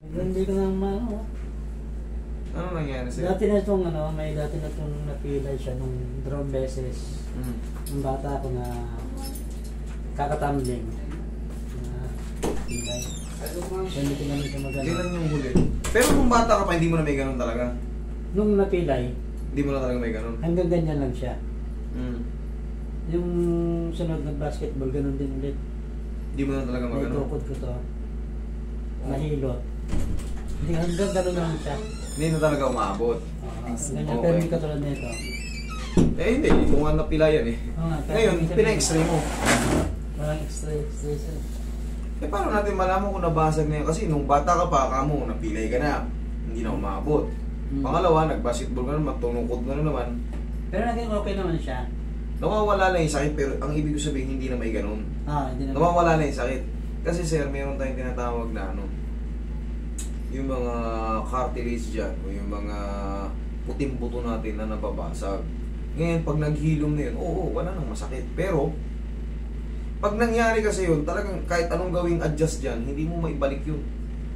Hindi ko na ano. Ano nangyari sa'yo? Dati na itong napilay siya nung dalawang beses. Nung bata ako na kakatumbling. Pilay. So hindi ko naman siya magano. Kailan yung huli? Pero kung bata ka pa, hindi mo na may ganun talaga? Nung napilay, Hindi mo na talaga may ganun? hanggang ganyan lang siya. Mm. Yung sunod na basketball, ganun din ulit. Hindi mo na talaga magano? Naitukod ko to. Nahilot. Hindi hanggang ganun lang siya. Hindi na talaga umabot. Ganyan, Okay. pero hindi katulad nito. Eh hindi, kung nga napilayan eh. Oo nga, Ngayon, pina-x-ray mo. Walang extra sir. Eh paano natin malaman kung nabasag na yun? Kasi nung bata ka pa, kamo, napilay ka na. Hindi na umabot. Pangalawa, nag-basketball ka naman, tunukod ka na naman. Pero naging okay naman siya. Nawawala na yung sakit, pero ang ibig ko sabihin, hindi na may ganun. Hindi naman. Nawawala na yung sakit. Kasi sir, meron tayong tinatawag na ano, yung mga cartilage dyan, o yung mga puting buto natin na nababasag. Ngayon, pag naghilom na yun, oo, wala nang masakit. Pero, pag nangyari kasi yun, talagang kahit anong gawing adjust dyan, hindi mo maibalik yun.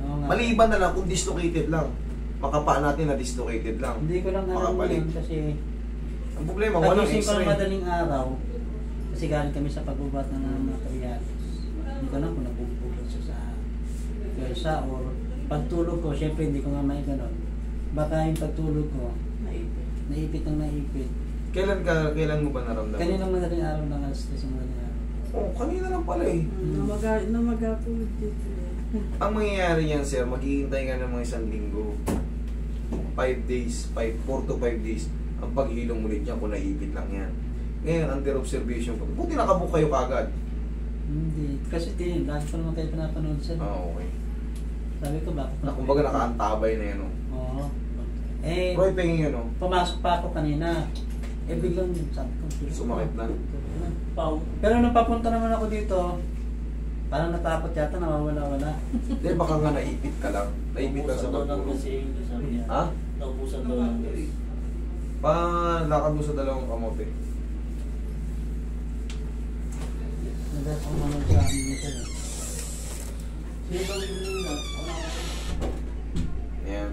Oo nga. Maliban na lang kung dislocated lang. Makapa natin na dislocated lang. Hindi ko lang alam Makabalik. yun kasi Ang problema, walang pagising ko ng x-ray. madaling araw kasi galing kami sa pagbubat ng materials. Hindi ko alam kung nabubugat siya sa pwersa or pagtulog ko, syempre hindi ko nga may ganon. Baka yung pagtulog ko, naipit ng naipit. Kailan mo ba naramdaman? Kaninang madaling araw lang alas 3 ng madaling araw. Oh, kanina lang pala eh. Namaga po dito. Ang mangyayari yan, sir, maghihintay ka ng mga 1 linggo. 5 days, 4 to 5 days. Ang paghilong ulit niya kung naipit lang yan. Ngayon, under observation ko. Buti nakabook kayo kagad. Hindi. Kasi lagi ko naman kayo pinapanood sir. Okay. Sabi ko bakit Na, kumbaga nakaantabay na yan, oh. Oo. Eh, Roy, pengin yun, oh. pumasok pa ako kanina. Eh biglang sabi ko, Sumakit na. Pero nung papunta naman ako dito, parang natakot yata, nawawala-wala. Hindi, baka nga naipit ka lang. Naipit ka sa pagtulog. Ha? Naubusan daw ng gas. Lakad mo sa dalawang kamote. Nagas ko naman sa amin nito. Sino ba bibili na? Ayan.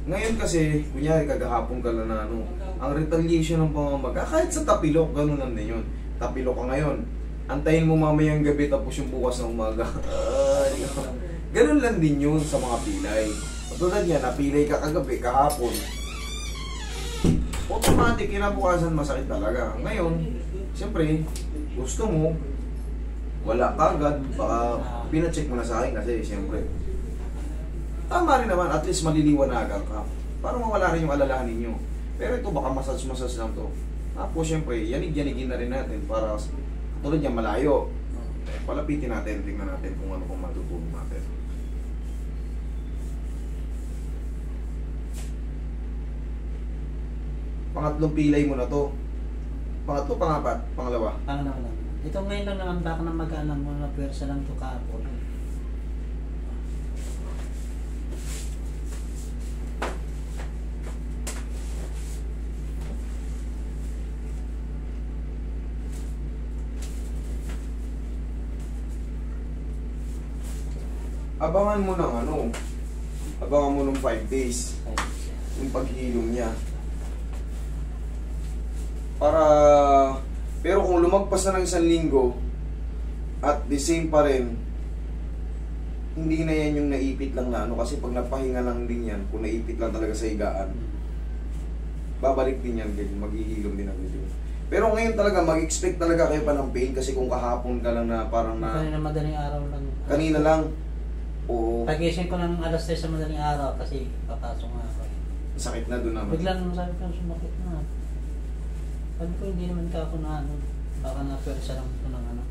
Ngayon kasi, kunyari kagahapon ka lang na ano, ang retaliation ng pamamaga, kahit sa tapilok, ganun lang din yun. Tapilok ka ngayon, antayin mo mamayang gabi tapos yung bukas ng umaga. Ganun lang din yun sa mga pilay. Tulad yan, napilay ka kagabi, kahapon. Automatic, kinabukasan masakit talaga. Ngayon, siyempre, gusto mo, wala kagad, baka pinacheck mo na sa akin kasi siyempre, tama rin naman, at least maliliwanagan ka. Para mawala rin yung alalahanin nyo. Pero ito baka massage lang to. Tapos siyempre, yanig-yanigin na rin natin para tulad yan malayo. Palapitin natin, tingnan natin kung ano pang matutulong natin. Pangatlong pilay mo na to. Pangatlo, pangapat, pangalawa. Pangalawa lang. Ito ngayon lang naman baka na mag-aanang mga pwersa lang to kahapon. Abangan mo ng ano, abangan mo ng 5 days, yung paghilom niya. Para, pero kung lumagpas na ng 1 linggo, at the same pa rin, hindi na yan yung naipit lang na ano, kasi pag napahinga lang din yan, kung naipit lang talaga sa higaan, babalik din yan, maghihilom din ang video. Pero ngayon talaga, mag-expect talaga kayo pa ng pain, kasi kung kahapon ka lang na parang na, Kanina madaling araw lang. kanina lang, oo, Pagising ko ng alas 3 sa madaling araw kasi papasok nga ako. sakit na doon naman. Bigla naman sabi ko, sumakit na. Sabi ko, hindi naman ka ako na ano. Baka na pwersa lang ito ng ano.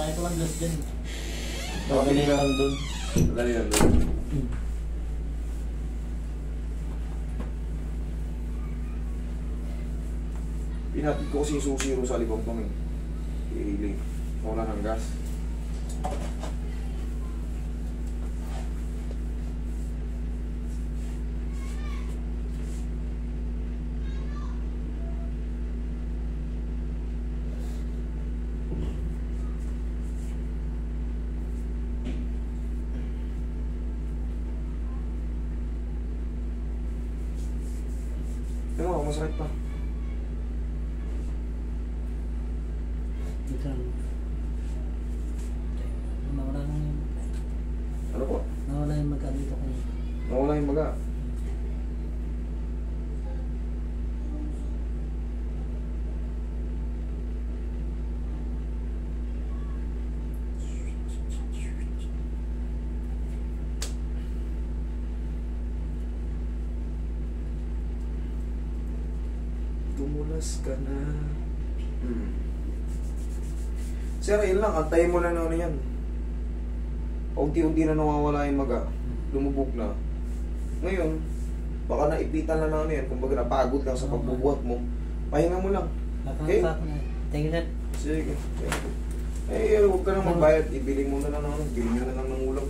Kaya ko lang gas dyan. Nakabili ka. lang doon. Dali lang doon. Pinatid ko kasi yung susi ro sa Lipampang eh. Iiling. Wala ng gas. Tingnan mo, masakit pa. Dito lang. Nawala na yung... Ano po? Nawala yung magka dito ko. Nawala yung maga. Tumulas ka na. Sir, yun lang. Antayin mo lang na ano yan. Unti-unti na nawawala yung maga. Lumubog na. Ngayon, baka naipitan na ano yan. Kumbaga napagod lang sa pagbubuhat mo. Pahinga mo lang. Okay? Nakakapa ko na. Thank you, sir. Sige. Eh, huwag ka nang magbayad. Ibili mo na lang ng ulam.